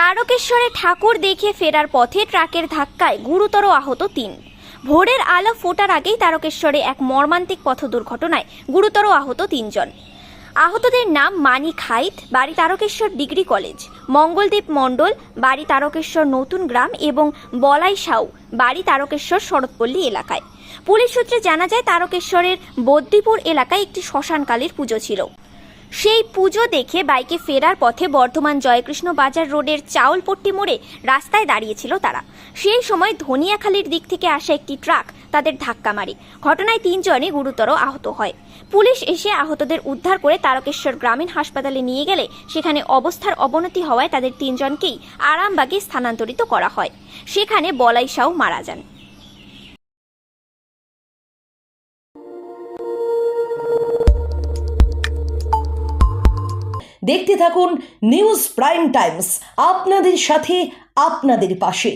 তারকেশ্বরে ঠাকুর দেখে ফেরার পথে ট্রাকের ধাক্কায় গুরুতর আহত ৩। ভোরের আলো ফোটার আগেই তারকেশ্বরে এক মর্মান্তিক পথ দুর্ঘটনায় গুরুতর আহত ৩ জন। আহতদের নাম মানিক হাইত, বাড়ি তারকেশ্বর ডিগ্রি কলেজ; মঙ্গলদীপ মণ্ডল, বাড়ি তারকেশ্বর নতুন গ্রাম; এবং বলাই সাউ, বাড়ি তারকেশ্বর শরৎপল্লী এলাকায়। পুলিশ সূত্রে জানা যায়, তারকেশ্বরের বদ্রীপুর এলাকায় একটি শ্মশানকালীর পুজো ছিল। সেই পুজো দেখে বাইকে ফেরার পথে বর্ধমান জয়কৃষ্ণ বাজার রোডের চাউলপট্টি মোড়ে রাস্তায় দাঁড়িয়েছিল তারা। সেই সময় ধনিয়াখালীর দিক থেকে আসা একটি ট্রাক তাদের ধাক্কা মারে। ঘটনায় ৩ জনই গুরুতর আহত হয়। পুলিশ এসে আহতদের উদ্ধার করে তারকেশ্বর গ্রামীণ হাসপাতালে নিয়ে গেলে সেখানে অবস্থার অবনতি হওয়ায় তাদের ৩ জনকেই আরামবাগে স্থানান্তরিত করা হয়। সেখানে বলাই সাউ মারা যান। দেখতে থাকুন নিউজ প্রাইম টাইমস, আপনাদের সাথে, আপনাদের পাশে।